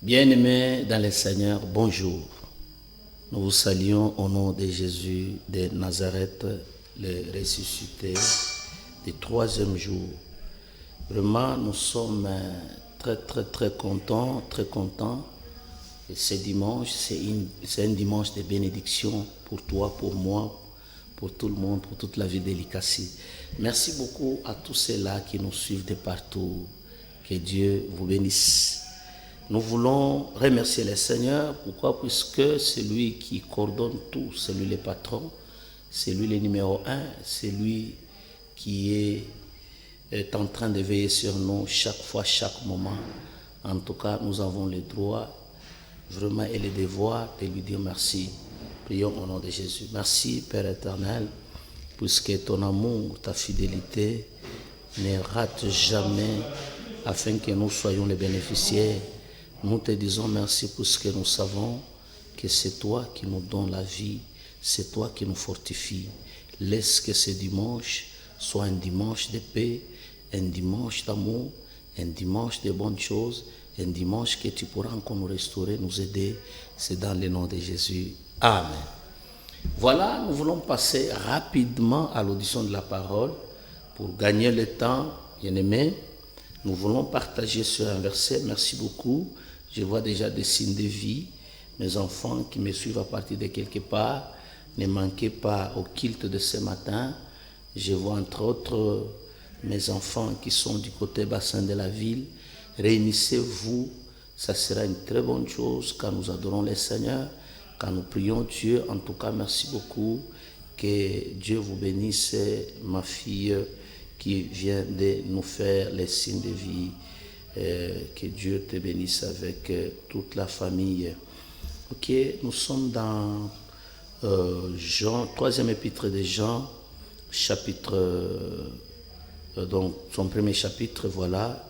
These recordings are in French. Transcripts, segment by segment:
Bien-aimés dans le Seigneur, bonjour. Nous vous saluons au nom de Jésus de Nazareth, le ressuscité du troisième jour. Vraiment, nous sommes très contents, Et ce dimanche, c'est un dimanche de bénédiction pour toi, pour moi, pour tout le monde, pour toute la vie d'Elikasi. Merci beaucoup à tous ceux-là qui nous suivent de partout. Que Dieu vous bénisse. Nous voulons remercier le Seigneur. Pourquoi? Puisque c'est lui qui coordonne tout. C'est lui le patron. C'est lui le numéro un. C'est lui qui est en train de veiller sur nous chaque fois, chaque moment. En tout cas, nous avons le droit vraiment et le devoir de lui dire merci. Prions au nom de Jésus. Merci Père éternel, puisque ton amour, ta fidélité ne rate jamais afin que nous soyons les bénéficiaires. Nous te disons merci puisque nous savons que c'est toi qui nous donnes la vie, c'est toi qui nous fortifie. Laisse que ce dimanche soit un dimanche de paix, un dimanche d'amour, un dimanche de bonnes choses, un dimanche que tu pourras encore nous restaurer, nous aider. C'est dans le nom de Jésus. Amen. Voilà, nous voulons passer rapidement à l'audition de la parole pour gagner le temps, bien-aimés. Nous voulons partager sur un verset. Merci beaucoup. Je vois déjà des signes de vie. Mes enfants qui me suivent à partir de quelque part, ne manquez pas au culte de ce matin. Je vois entre autres mes enfants qui sont du côté bassin de la ville. Réunissez-vous, ça sera une très bonne chose quand nous adorons le Seigneur, quand nous prions Dieu. En tout cas, merci beaucoup. Que Dieu vous bénisse, ma fille qui vient de nous faire les signes de vie. Que Dieu te bénisse avec toute la famille. Ok, nous sommes dans Jean, troisième épître de Jean, chapitre, donc son premier chapitre, voilà,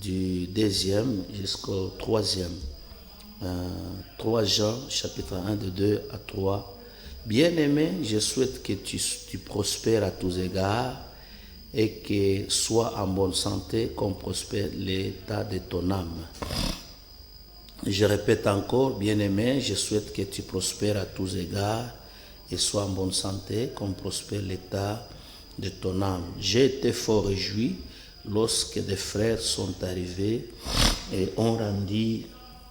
du deuxième jusqu'au troisième. 3 Jean, chapitre 1, de 2 à 3. Bien-aimé, je souhaite que tu prospères à tous égards et que sois en bonne santé comme prospère l'état de ton âme. Je répète encore, bien-aimé, je souhaite que tu prospères à tous égards et sois en bonne santé comme prospère l'état de ton âme. J'ai été fort réjoui lorsque des frères sont arrivés et ont rendu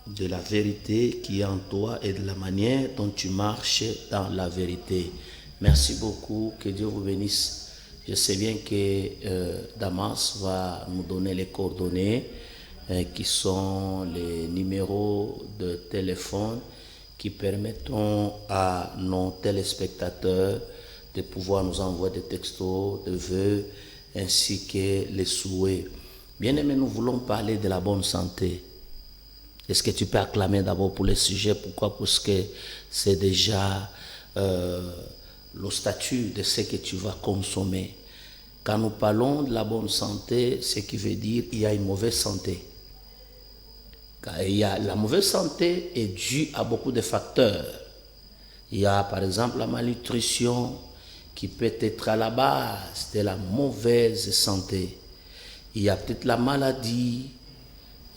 de la vérité qui est en toi et de la manière dont tu marches dans la vérité. Merci beaucoup, que Dieu vous bénisse. Je sais bien que Damas va nous donner les coordonnées qui sont les numéros de téléphone qui permettront à nos téléspectateurs de pouvoir nous envoyer des textos, des vœux, ainsi que les souhaits. Bien aimé, nous voulons parler de la bonne santé. Est-ce que tu peux acclamer d'abord pour le sujet? Pourquoi? Parce que c'est déjà le statut de ce que tu vas consommer. Quand nous parlons de la bonne santé, ce qui veut dire qu'il y a une mauvaise santé. La mauvaise santé est due à beaucoup de facteurs. Il y a par exemple la malnutrition qui peut être à la base de la mauvaise santé. Il y a peut-être la maladie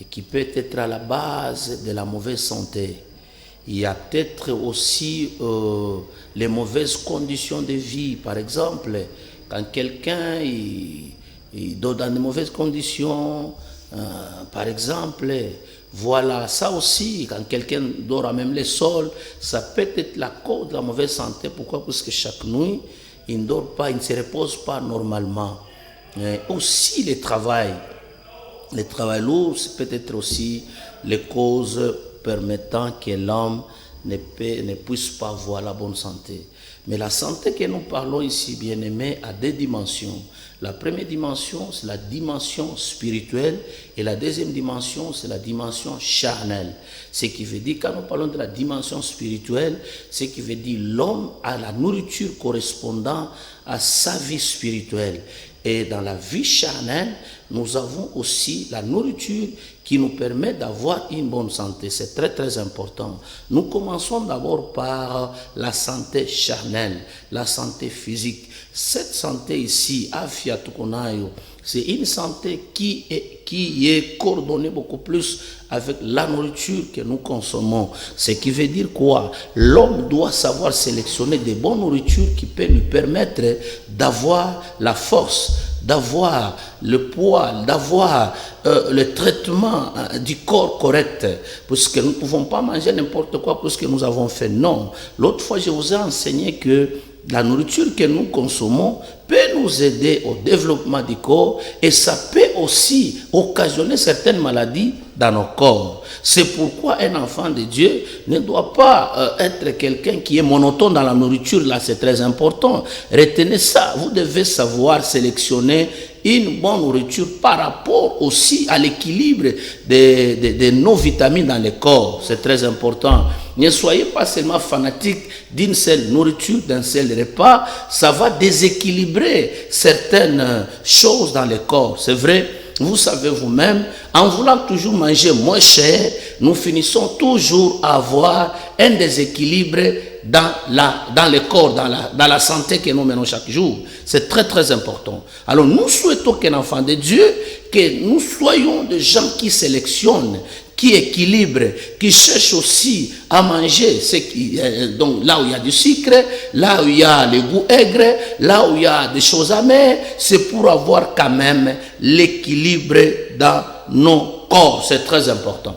et qui peut être à la base de la mauvaise santé. Il y a peut-être aussi les mauvaises conditions de vie. Par exemple, quand quelqu'un il dort dans de mauvaises conditions, par exemple, voilà, ça aussi, quand quelqu'un dort à même le sol, ça peut être la cause de la mauvaise santé. Pourquoi? Parce que chaque nuit, il ne dort pas, il ne se repose pas normalement. Aussi le travail lourd, c'est peut-être aussi les causes permettant que l'homme ne puisse pas avoir la bonne santé. Mais la santé que nous parlons ici, bien-aimés, a deux dimensions. La première dimension, c'est la dimension spirituelle et la deuxième dimension, c'est la dimension charnelle. Ce qui veut dire, quand nous parlons de la dimension spirituelle, ce qui veut dire l'homme a la nourriture correspondant à sa vie spirituelle. Et dans la vie charnelle, nous avons aussi la nourriture qui nous permet d'avoir une bonne santé. C'est très important. Nous commençons d'abord par la santé charnelle, la santé physique. Cette santé ici, afia tukonayo, c'est une santé qui est coordonnée beaucoup plus avec la nourriture que nous consommons. Ce qui veut dire quoi? L'homme doit savoir sélectionner des bonnes nourritures qui peuvent lui permettre d'avoir la force, d'avoir le poids, d'avoir le traitement du corps correct. Parce que nous ne pouvons pas manger n'importe quoi parce que nous avons fait. Non. L'autre fois, je vous ai enseigné que la nourriture que nous consommons peut nous aider au développement du corps et ça peut aussi occasionner certaines maladies dans nos corps. C'est pourquoi un enfant de Dieu ne doit pas être quelqu'un qui est monotone dans la nourriture. Là, c'est très important. Retenez ça. Vous devez savoir sélectionner une bonne nourriture par rapport aussi à l'équilibre de nos vitamines dans le corps. C'est très important. Ne soyez pas seulement fanatique d'une seule nourriture, d'un seul repas. Ça va déséquilibrer certaines choses dans le corps. C'est vrai, vous savez vous-même, en voulant toujours manger moins cher, nous finissons toujours à avoir un déséquilibre dans le corps, dans la santé que nous menons chaque jour. C'est très très important. Alors nous souhaitons qu'un enfant de Dieu, que nous soyons des gens qui sélectionnent, qui équilibrent, qui cherchent aussi à manger donc là où il y a du sucre, là où il y a le goût aigre, là où il y a des choses amères, c'est pour avoir quand même l'équilibre dans nos corps. C'est très important.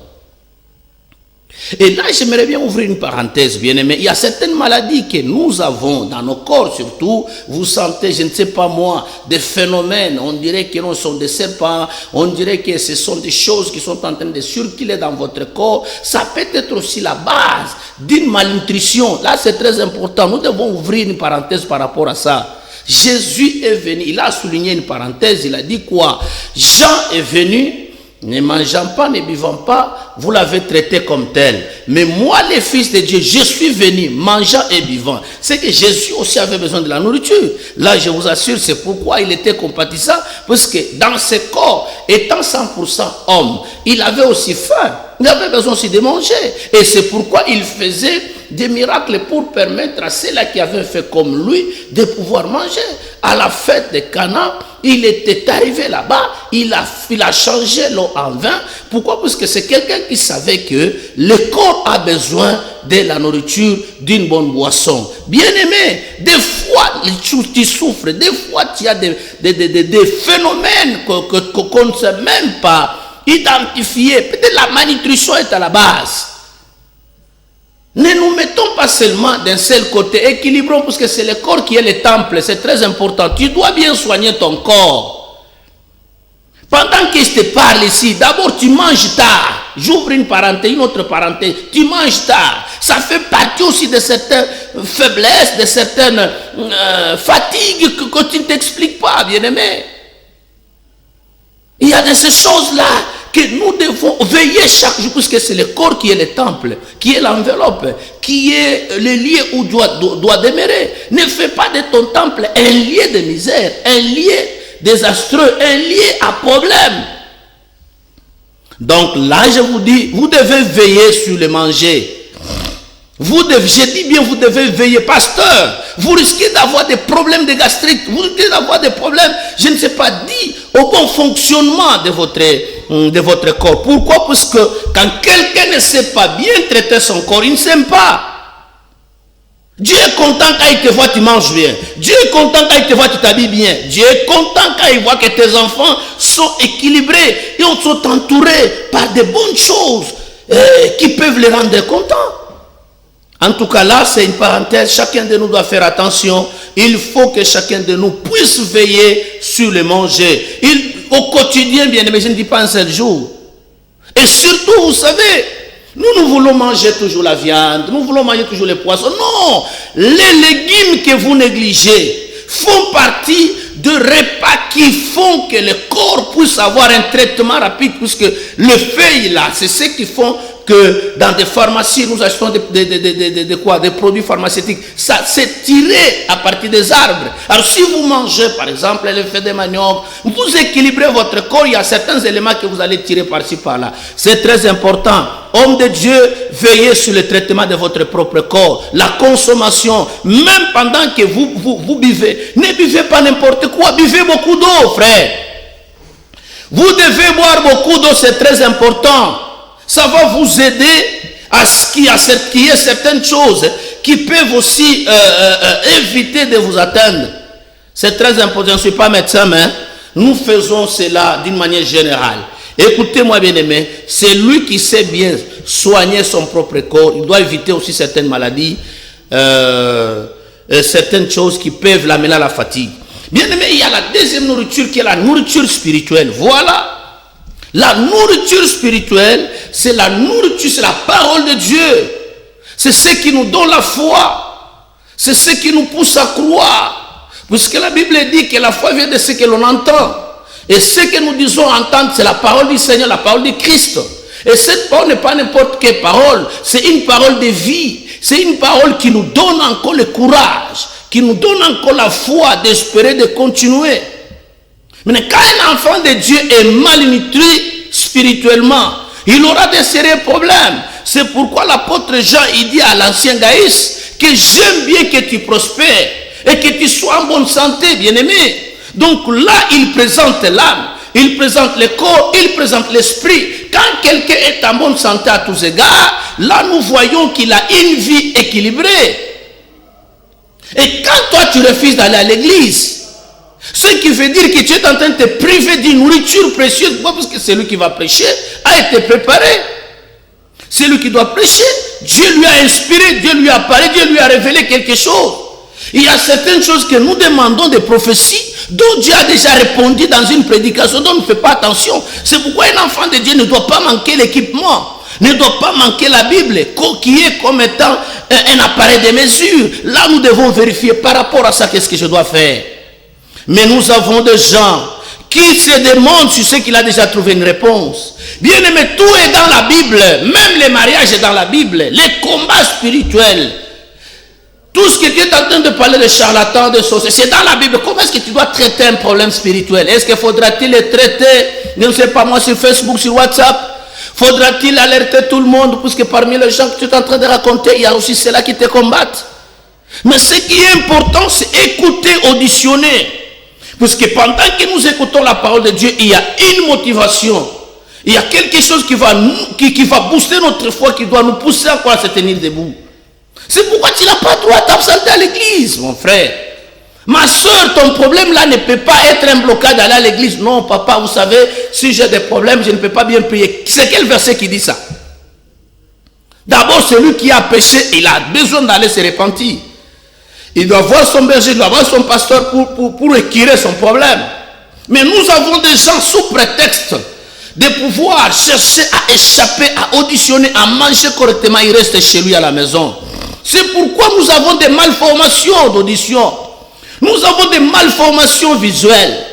Et là, j'aimerais bien ouvrir une parenthèse, bien aimé. Il y a certaines maladies que nous avons dans nos corps, surtout. Vous sentez, je ne sais pas moi, des phénomènes. On dirait que nous sommes des serpents. On dirait que ce sont des choses qui sont en train de circuler dans votre corps. Ça peut être aussi la base d'une malnutrition. Là, c'est très important. Nous devons ouvrir une parenthèse par rapport à ça. Jésus est venu. Il a souligné une parenthèse. Il a dit quoi? Jean est venu. Ne mangeant pas, ne buvant pas, vous l'avez traité comme tel. Mais moi, les fils de Dieu, je suis venu mangeant et buvant. C'est que Jésus aussi avait besoin de la nourriture. Là, je vous assure, c'est pourquoi il était compatissant. Parce que dans ce corps, étant 100% homme, il avait aussi faim. Il avait besoin aussi de manger. Et c'est pourquoi il faisait des miracles pour permettre à ceux-là qui avaient fait comme lui de pouvoir manger. À la fête de Cana, il était arrivé là-bas, il a changé l'eau en vin. Pourquoi? Parce que c'est quelqu'un qui savait que le corps a besoin de la nourriture, d'une bonne boisson. Bien-aimé, des fois tu souffres, des fois tu as des phénomènes qu'on ne sait même pas identifier. Peut-être la malnutrition est à la base. Ne nous mettons pas seulement d'un seul côté, équilibrons parce que c'est le corps qui est le temple, c'est très important. Tu dois bien soigner ton corps. Pendant que je te parle ici, d'abord tu manges tard. J'ouvre une parenthèse, une autre parenthèse. Tu manges tard. Ça fait partie aussi de certaines faiblesses, de certaines fatigues que tu ne t'expliques pas, bien-aimé. Il y a de ces choses-là que nous devons veiller chaque jour, puisque c'est le corps qui est le temple, qui est l'enveloppe, qui est le lieu où doit demeurer. Ne fais pas de ton temple un lieu de misère, un lieu désastreux, un lieu à problème. Donc là, je vous dis, vous devez veiller sur le manger. Je dis bien, vous devez veiller, pasteur. Vous risquez d'avoir des problèmes de gastrite. Vous risquez d'avoir des problèmes, je ne sais pas, dit au bon fonctionnement de votre corps. Pourquoi? Parce que quand quelqu'un ne sait pas bien traiter son corps, il ne s'aime pas. Dieu est content quand il te voit, tu manges bien. Dieu est content quand il te voit, tu t'habilles bien. Dieu est content quand il voit que tes enfants sont équilibrés et sont entourés par de bonnes choses qui peuvent les rendre contents. En tout cas, là, c'est une parenthèse. Chacun de nous doit faire attention. Il faut que chacun de nous puisse veiller sur le manger. Au quotidien, bien aimé, je ne dis pas un seul jour. Et surtout, vous savez, nous voulons manger toujours la viande. Nous voulons manger toujours les poissons. Non! Les légumes que vous négligez font partie de repas qui font que le corps puisse avoir un traitement rapide. Puisque les feuilles, là, c'est ce qui font que dans des pharmacies, nous achetons des produits pharmaceutiques. Ça, c'est tiré à partir des arbres. Alors, si vous mangez, par exemple, les fèves de manioc, vous équilibrez votre corps. Il y a certains éléments que vous allez tirer par-ci, par-là. C'est très important. Homme de Dieu, veillez sur le traitement de votre propre corps. La consommation, même pendant que vous buvez. Ne buvez pas n'importe quoi. Buvez beaucoup d'eau, frère. Vous devez boire beaucoup d'eau, c'est très important. Ça va vous aider à ce qu'il y ait certaines choses qui peuvent aussi éviter de vous atteindre. C'est très important. Je ne suis pas médecin, mais nous faisons cela d'une manière générale. Écoutez-moi bien aimé, c'est lui qui sait bien soigner son propre corps. Il doit éviter aussi certaines maladies, certaines choses qui peuvent l'amener à la fatigue. Bien aimé, il y a la deuxième nourriture qui est la nourriture spirituelle. Voilà. La nourriture spirituelle, c'est la nourriture, c'est la parole de Dieu. C'est ce qui nous donne la foi. C'est ce qui nous pousse à croire. Puisque la Bible dit que la foi vient de ce que l'on entend. Et ce que nous disons entendre, c'est la parole du Seigneur, la parole de Christ. Et cette parole n'est pas n'importe quelle parole. C'est une parole de vie. C'est une parole qui nous donne encore le courage, qui nous donne encore la foi d'espérer, de continuer. Mais quand un enfant de Dieu est malnutri spirituellement, il aura des sérieux problèmes. C'est pourquoi l'apôtre Jean, il dit à l'ancien Gaïs que j'aime bien que tu prospères et que tu sois en bonne santé, bien-aimé. Donc là, il présente l'âme, il présente le corps, il présente l'esprit. Quand quelqu'un est en bonne santé à tous égards, là nous voyons qu'il a une vie équilibrée. Et quand toi tu refuses d'aller à l'église, ce qui veut dire que tu es en train de te priver d'une nourriture précieuse, parce que celui qui va prêcher a été préparé. C'est lui qui doit prêcher. Dieu lui a inspiré, Dieu lui a parlé, Dieu lui a révélé quelque chose. Il y a certaines choses que nous demandons des prophéties dont Dieu a déjà répondu dans une prédication dont on ne fait pas attention. C'est pourquoi un enfant de Dieu ne doit pas manquer l'équipement, ne doit pas manquer la Bible, qui est comme étant un appareil de mesure. Là, nous devons vérifier par rapport à ça, qu'est-ce que je dois faire. Mais nous avons des gens qui se demandent sur ce qu'il a déjà trouvé une réponse. Bien aimé, tout est dans la Bible. Même le mariage est dans la Bible. Les combats spirituels. Tout ce que tu es en train de parler de charlatans, de sorciers, c'est dans la Bible. Comment est-ce que tu dois traiter un problème spirituel? Est-ce qu'il faudra-t-il le traiter, je ne sais pas moi, sur Facebook, sur WhatsApp? Faudra-t-il alerter tout le monde? Puisque parmi les gens que tu es en train de raconter, il y a aussi ceux-là qui te combattent. Mais ce qui est important, c'est écouter, auditionner. Parce que pendant que nous écoutons la parole de Dieu, il y a une motivation. Il y a quelque chose qui va booster notre foi, qui doit nous pousser encore à se tenir debout. C'est pourquoi tu n'as pas droit à t'absenter à l'église, mon frère. Ma soeur, ton problème là ne peut pas être un blocage d'aller à l'église. Non, papa, vous savez, si j'ai des problèmes, je ne peux pas bien prier. C'est quel verset qui dit ça? D'abord, celui qui a péché, il a besoin d'aller se repentir. Il doit voir son berger, il doit voir son pasteur pour équirer son problème. Mais nous avons des gens sous prétexte de pouvoir chercher à échapper, à auditionner, à manger correctement. Il reste chez lui à la maison. C'est pourquoi nous avons des malformations d'audition. Nous avons des malformations visuelles.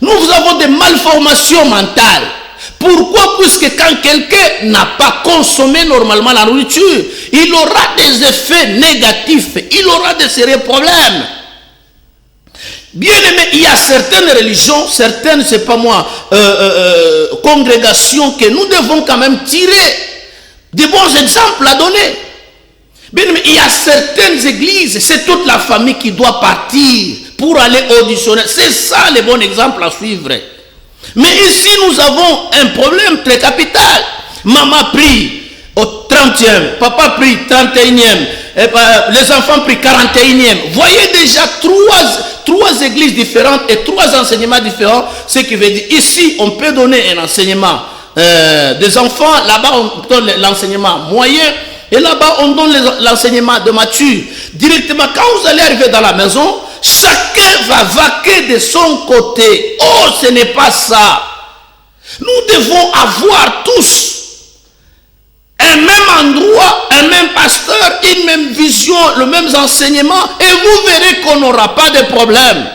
Nous avons des malformations mentales. Pourquoi? Puisque quand quelqu'un n'a pas consommé normalement la nourriture, il aura des effets négatifs, il aura de sérieux problèmes. Bien aimé, il y a certaines religions, certaines, c'est pas moi, congrégations que nous devons quand même tirer de bons exemples à donner. Bien aimé, il y a certaines églises, c'est toute la famille qui doit partir pour aller auditionner. C'est ça le bon exemple à suivre. Mais ici, nous avons un problème très capital. Maman prie au 30e, papa prie 31e, les enfants prient 41e. Voyez déjà trois églises différentes et trois enseignements différents. Ce qui veut dire, ici, on peut donner un enseignement des enfants, là-bas, on donne l'enseignement moyen, et là-bas, on donne l'enseignement de mature. Directement, quand vous allez arriver dans la maison, chacun va vaquer de son côté. Oh, ce n'est pas ça. Nous devons avoir tous un même endroit, un même pasteur, une même vision, le même enseignement, et vous verrez qu'on n'aura pas de problème.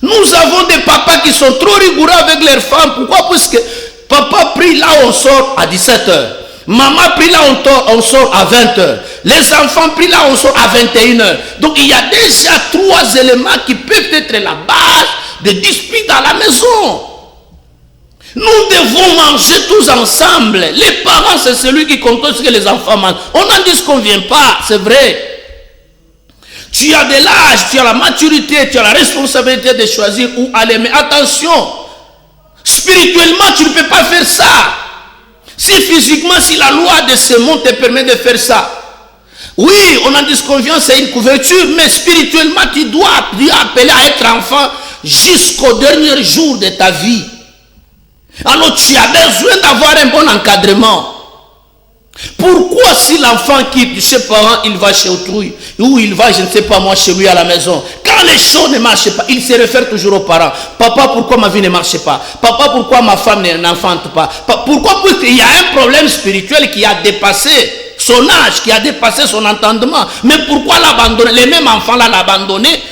Nous avons des papas qui sont trop rigoureux avec leurs femmes. Pourquoi? Parce que papa prie là où on sort à 17h. Maman prie là, on sort à 20h. Les enfants prient là, on sort à 21h. Donc il y a déjà 3 éléments qui peuvent être la base de disputes dans la maison. Nous devons manger tous ensemble. Les parents, c'est celui qui contrôle ce que les enfants mangent. On n'en dit ce qu'on ne vient pas, c'est vrai. Tu as de l'âge, tu as la maturité, tu as la responsabilité de choisir où aller. Mais attention, spirituellement, tu ne peux pas faire ça. Si physiquement, si la loi de ce monde te permet de faire ça. Oui, on en dit ce qu'on vient, c'est une couverture. Mais spirituellement, tu dois appeler à être enfant jusqu'au dernier jour de ta vie. Alors tu as besoin d'avoir un bon encadrement. Pourquoi si l'enfant quitte ses parents, il va chez autrui, ou il va, je ne sais pas moi, chez lui à la maison. Quand les choses ne marchent pas, il se réfère toujours aux parents. Papa, pourquoi ma vie ne marche pas? Papa, pourquoi ma femme n'enfante pas? Pourquoi? Parce qu'il y a un problème spirituel qui a dépassé son âge, qui a dépassé son entendement. Mais pourquoi l'abandonner? Les mêmes enfants là l'abandonner.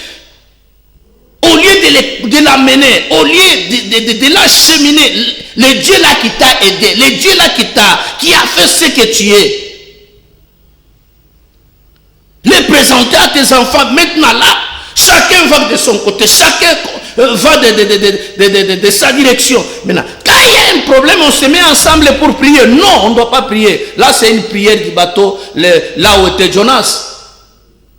Au lieu de l'amener, au lieu de l'acheminer, le Dieu là qui t'a aidé, le Dieu là qui a fait ce que tu es, les présenter à tes enfants. Maintenant là, chacun va de son côté, chacun va de sa direction. Maintenant, quand il y a un problème, on se met ensemble pour prier. Non, on ne doit pas prier. Là, c'est une prière du bateau, là où était Jonas.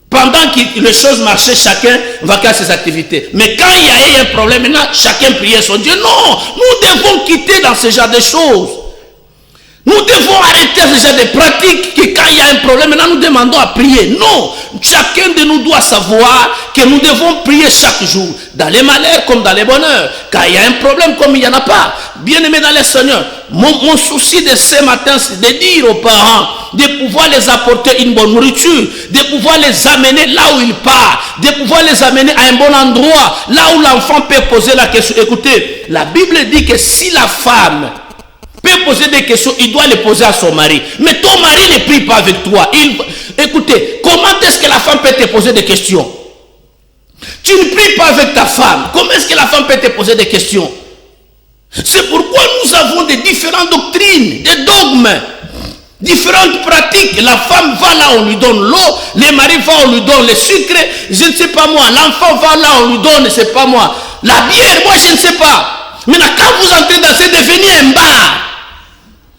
Pendant que les choses marchaient, chacun va faire ses activités. Mais quand il y a eu un problème, maintenant, chacun priait son Dieu. Non, nous devons quitter dans ce genre de choses. Nous devons arrêter ce genre de pratiques que quand il y a un problème, maintenant nous demandons à prier. Non, chacun de nous doit savoir que nous devons prier chaque jour. Dans les malheurs comme dans les bonheurs. Quand il y a un problème comme il n'y en a pas. Bien-aimé dans le Seigneur, mon souci de ce matin, c'est de dire aux parents, de pouvoir les apporter une bonne nourriture, de pouvoir les amener là où ils partent, de pouvoir les amener à un bon endroit, là où l'enfant peut poser la question. Écoutez, la Bible dit que si la femme peut poser des questions, il doit les poser à son mari. Mais ton mari ne prie pas avec toi. Écoutez, comment est-ce que la femme peut te poser des questions? Tu ne pries pas avec ta femme. Comment est-ce que la femme peut te poser des questions? C'est pourquoi nous avons des différentes doctrines, des dogmes, différentes pratiques. La femme va là, on lui donne l'eau. Le mari va, on lui donne le sucre. Je ne sais pas moi. L'enfant va là, on lui donne, je ne sais pas moi. La bière, moi je ne sais pas. Maintenant, quand vous entrez dans, c'est devenu un bar.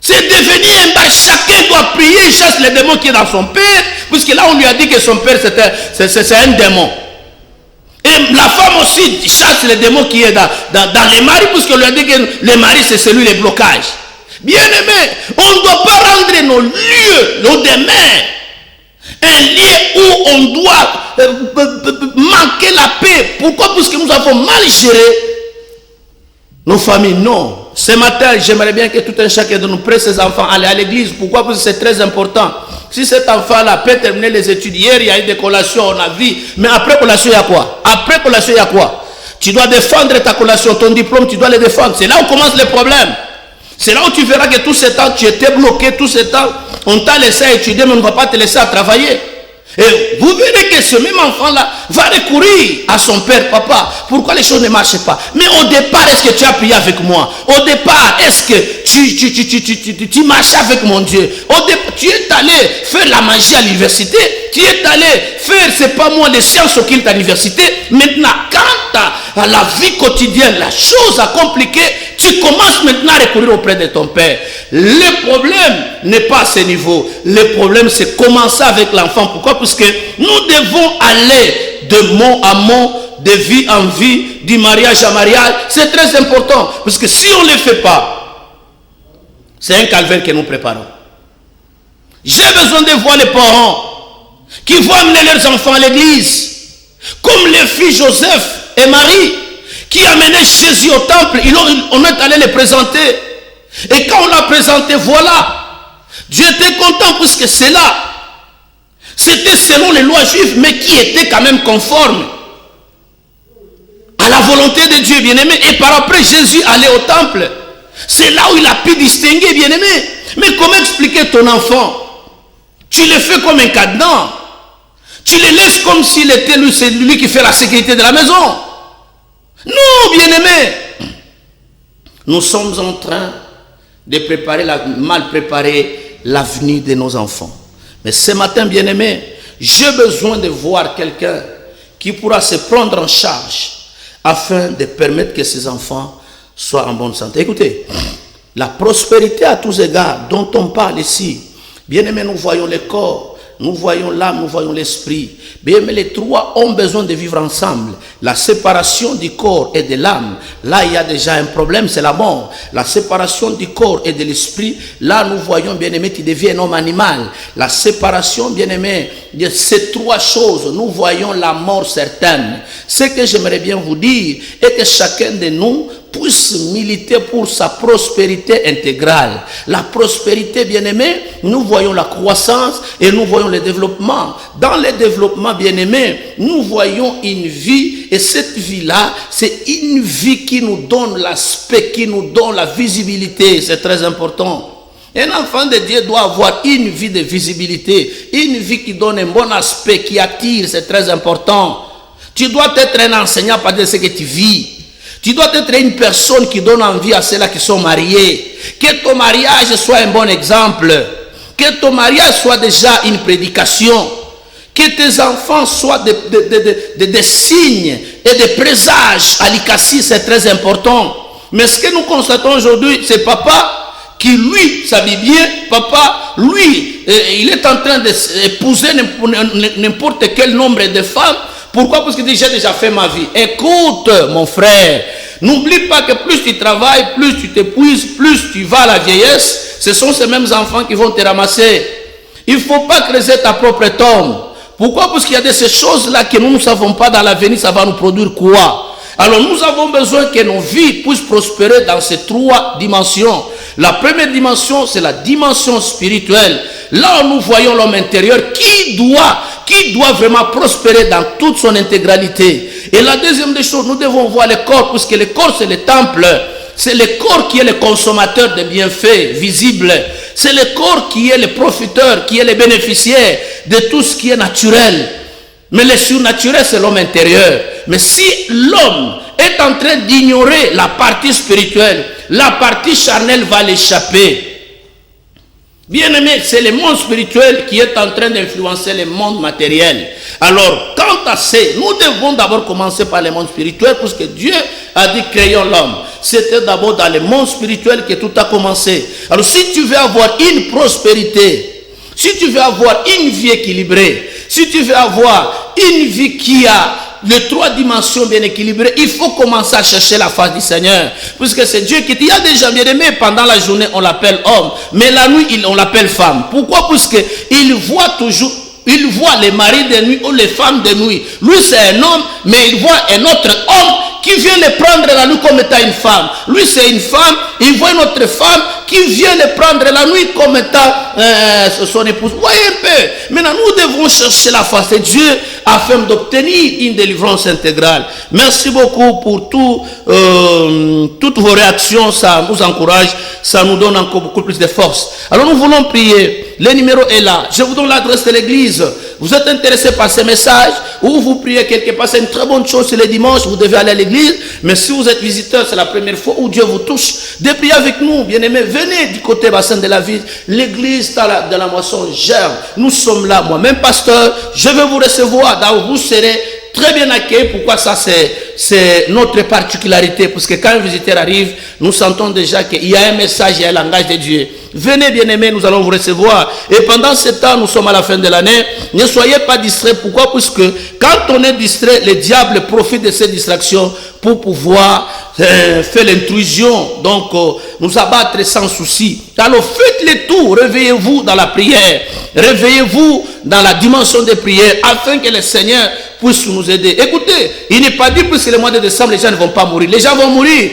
C'est devenu un bar. Chacun doit prier, il chasse le démon qui est dans son père. Puisque là, on lui a dit que son père, c'est un démon. Et la femme aussi chasse le démon qui est dans les maris. Puisqu'on lui a dit que le mari, c'est celui des blocages. Bien aimé, on ne doit pas rendre nos lieux, nos demeures, un lieu où on doit manquer la paix. Pourquoi? Parce que nous avons mal géré nos familles. Non. Ce matin, j'aimerais bien que tout un chacun de nous prête ses enfants aller à l'église. Pourquoi? Parce que c'est très important. Si cet enfant-là peut terminer les études, hier il y a eu des collations, on a vu. Mais après collation, il y a quoi? Après collation, il y a quoi? Tu dois défendre ta collation, ton diplôme, tu dois le défendre. C'est là où commencent les problèmes. C'est là où tu verras que tout ce temps, tu étais bloqué, tout ce temps, on t'a laissé à étudier, mais on ne va pas te laisser à travailler. Et vous verrez que ce même enfant-là va recourir à son père. Papa, pourquoi les choses ne marchent pas? Mais au départ, est-ce que tu as prié avec moi? Au départ, est-ce que tu marchais avec mon Dieu? Au départ, tu es allé faire la magie à l'université. Tu es allé faire, c'est pas moi, les sciences occultes à l'université. Maintenant, quant à la vie quotidienne, la chose à compliquer, tu commences maintenant à recourir auprès de ton père. Le problème n'est pas à ce niveau. Le problème, c'est commencer avec l'enfant. Pourquoi? Parce que nous devons aller de mot à mot, de vie en vie, du mariage à mariage. C'est très important. Parce que si on ne le fait pas, c'est un calvaire que nous préparons. J'ai besoin de voir les parents qui vont amener leurs enfants à l'église. Comme les filles Joseph et Marie, qui amenaient Jésus au temple. On est allé les présenter. Et quand on l'a présenté, voilà. Dieu était content puisque c'est là. C'était selon les lois juives, mais qui était quand même conforme à la volonté de Dieu, bien-aimé. Et par après, Jésus allait au temple. C'est là où il a pu distinguer, bien-aimé. Mais comment expliquer ton enfant? Tu le fais comme un cadenas. Tu le laisses comme s'il était lui, c'est lui qui fait la sécurité de la maison. Non, bien-aimé. Nous sommes en train de préparer, mal préparer l'avenir de nos enfants. Mais ce matin, bien-aimé, j'ai besoin de voir quelqu'un qui pourra se prendre en charge afin de permettre que ces enfants soient en bonne santé. Écoutez, la prospérité à tous égards dont on parle ici, bien-aimé, nous voyons le corps, nous voyons l'âme, nous voyons l'esprit. Bien, mais les trois ont besoin de vivre ensemble. La séparation du corps et de l'âme, là il y a déjà un problème, c'est la mort. La séparation du corps et de l'esprit, là nous voyons, bien-aimé, tu deviens un homme animal. La séparation, bien-aimé, de ces trois choses, nous voyons la mort certaine. Ce que j'aimerais bien vous dire est que chacun de nous puisse militer pour sa prospérité intégrale. La prospérité, bien-aimé, nous voyons la croissance et nous voyons le développement. Dans le développement, bien-aimé, nous voyons une vie, et cette vie-là, c'est une vie qui nous donne l'aspect, qui nous donne la visibilité. C'est très important. Un enfant de Dieu doit avoir une vie de visibilité, une vie qui donne un bon aspect, qui attire, c'est très important. Tu dois être un enseignant par ce que tu vis. Tu dois être une personne qui donne envie à ceux-là qui sont mariés. Que ton mariage soit un bon exemple. Que ton mariage soit déjà une prédication. Que tes enfants soient des signes et des présages. À l'Ikassi, c'est très important. Mais ce que nous constatons aujourd'hui, c'est papa qui, lui, s'habille bien. Papa, lui, il est en train d'épouser n'importe quel nombre de femmes. Pourquoi? Parce qu'il dit, j'ai déjà fait ma vie. Écoute, mon frère, n'oublie pas que plus tu travailles, plus tu t'épuises, plus tu vas à la vieillesse, ce sont ces mêmes enfants qui vont te ramasser. Il ne faut pas creuser ta propre tombe. Pourquoi? Parce qu'il y a de ces choses-là que nous ne savons pas dans l'avenir, ça va nous produire quoi? Alors nous avons besoin que nos vies puissent prospérer dans ces trois dimensions. La première dimension, c'est la dimension spirituelle. Là où nous voyons l'homme intérieur qui doit vraiment prospérer dans toute son intégralité. Et la deuxième des choses, nous devons voir le corps, puisque le corps c'est le temple. C'est le corps qui est le consommateur de bienfaits visibles. C'est le corps qui est le profiteur, qui est le bénéficiaire de tout ce qui est naturel. Mais le surnaturel, c'est l'homme intérieur. Mais si l'homme est en train d'ignorer la partie spirituelle, la partie charnelle va l'échapper. Bien aimé, c'est le monde spirituel qui est en train d'influencer le monde matériel. Alors, quant à ça, nous devons d'abord commencer par le monde spirituel, parce que Dieu a dit créons l'homme. C'était d'abord dans le monde spirituel que tout a commencé. Alors, si tu veux avoir une prospérité, si tu veux avoir une vie équilibrée, si tu veux avoir une vie qui a les trois dimensions bien équilibrées, il faut commencer à chercher la face du Seigneur. Puisque c'est Dieu qui dit, il y a des gens bien aimés, pendant la journée on l'appelle homme, mais la nuit on l'appelle femme. Pourquoi? Parce qu'il voit toujours, il voit les maris de nuit ou les femmes de nuit. Lui c'est un homme, mais il voit un autre homme qui vient le prendre la nuit comme étant une femme. Lui c'est une femme, il voit une autre femme qui vient le prendre la nuit comme étant son épouse. Voyez un peu. Maintenant nous devons chercher la face de Dieu afin d'obtenir une délivrance intégrale. Merci beaucoup pour toutes vos réactions, ça nous encourage, ça nous donne encore beaucoup plus de force. Alors nous voulons prier. Le numéro est là. Je vous donne l'adresse de l'église. Vous êtes intéressé par ces messages ou vous priez quelque part, c'est une très bonne chose. C'est le dimanche, vous devez aller à l'église. Mais si vous êtes visiteur, c'est la première fois où Dieu vous touche, de prier avec nous, bien-aimés. Venez du côté bassin de la ville. L'église de la moisson germe. Nous sommes là. Moi-même, pasteur, je vais vous recevoir. Là où vous serez très bien accueillis. Pourquoi ça? C'est notre particularité. Parce que quand un visiteur arrive, nous sentons déjà qu'il y a un message, il y a un langage de Dieu. Venez bien aimés, nous allons vous recevoir. Et pendant ce temps, nous sommes à la fin de l'année. Ne soyez pas distraits. Pourquoi? Parce que quand on est distrait, le diable profite de ces distractions pour pouvoir faire l'intrusion. Donc, nous abattre sans souci. Alors, faites le tout. Réveillez-vous dans la prière. Réveillez-vous dans la dimension de prière afin que le Seigneur puisse nous aider. Écoutez, il n'est pas dit que le mois de décembre, les gens ne vont pas mourir. Les gens vont mourir.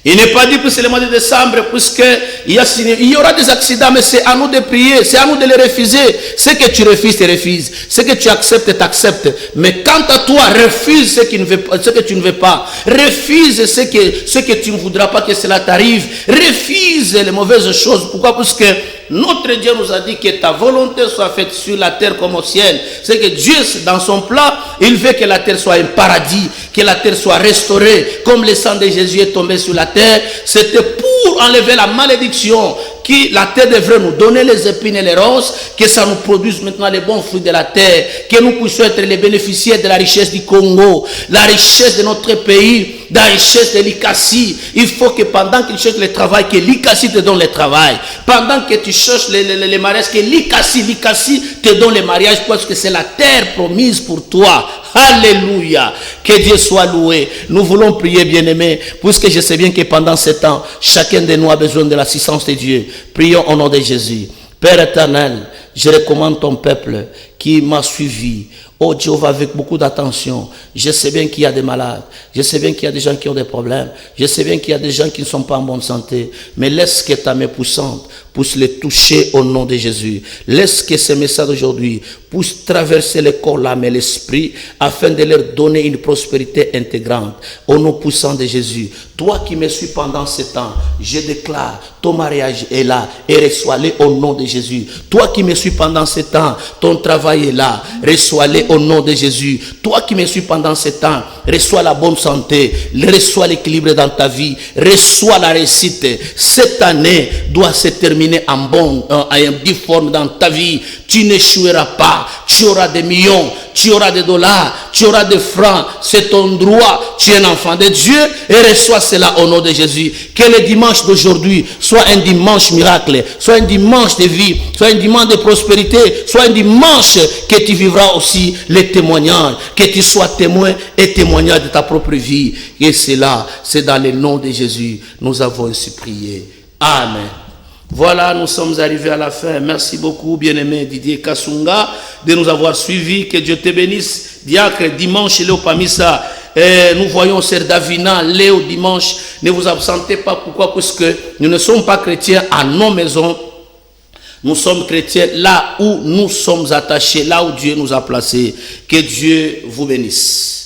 Il n'est pas dit que c'est le mois de décembre, puisqu'il y aura des accidents, mais c'est à nous de prier, c'est à nous de les refuser. Ce que tu refuses, tu refuses. Ce que tu acceptes, tu acceptes. Mais quant à toi, refuse ce que tu ne veux pas. Refuse ce que tu ne voudras pas que cela t'arrive. Refuse les mauvaises choses. Pourquoi? Parce que notre Dieu nous a dit que ta volonté soit faite sur la terre comme au ciel. C'est que Dieu, dans son plan, il veut que la terre soit un paradis, que la terre soit restaurée. Comme le sang de Jésus est tombé sur la terre, c'était pour enlever la malédiction que la terre devrait nous donner les épines et les roses, que ça nous produise maintenant les bons fruits de la terre, que nous puissions être les bénéficiaires de la richesse du Congo, la richesse de notre pays, la richesse de l'Ikassi. Il faut que pendant que tu cherches le travail, que l'Ikassi te donne le travail. Pendant que tu cherches les mariages, que l'Ikassi te donne les mariages, parce que c'est la terre promise pour toi. Alléluia. Que Dieu soit loué. Nous voulons prier, bien-aimés, puisque je sais bien que pendant ce temps, chacun de nous a besoin de l'assistance de Dieu. Prions au nom de Jésus. Père éternel, je recommande ton peuple qui m'a suivi. Oh Jéhovah, avec beaucoup d'attention. Je sais bien qu'il y a des malades. Je sais bien qu'il y a des gens qui ont des problèmes. Je sais bien qu'il y a des gens qui ne sont pas en bonne santé. Mais laisse que ta main puissante puisse les toucher au nom de Jésus. Laisse que ce message d'aujourd'hui puisse traverser le corps, l'âme et l'esprit afin de leur donner une prospérité intégrante. Au nom puissant de Jésus. Toi qui me suis pendant ce temps, je déclare, ton mariage est là et reçois-le au nom de Jésus. Toi qui me suis pendant ce temps, ton travail est là, reçois-le au nom de Jésus. Toi qui me suis pendant ce temps, reçois la bonne santé, reçois l'équilibre dans ta vie, reçois la réussite. Cette année doit se terminer en bonne forme dans ta vie. Tu n'échoueras pas, tu auras des millions, tu auras des dollars, tu auras des francs, c'est ton droit, tu es un enfant de Dieu et reçois cela au nom de Jésus. Que le dimanche d'aujourd'hui soit un dimanche miracle, soit un dimanche de vie, soit un dimanche de prospérité, soit un dimanche que tu vivras aussi les témoignages, que tu sois témoin et témoignage de ta propre vie. Et cela, c'est dans le nom de Jésus, nous avons ainsi prié. Amen. Voilà, nous sommes arrivés à la fin. Merci beaucoup, bien-aimé Didier Kassunga, de nous avoir suivis. Que Dieu te bénisse. Diacre, dimanche, Léo Pamissa. Nous voyons Sœur Davina, Léo, dimanche. Ne vous absentez pas. Pourquoi? Parce que nous ne sommes pas chrétiens à nos maisons. Nous sommes chrétiens là où nous sommes attachés, là où Dieu nous a placés. Que Dieu vous bénisse.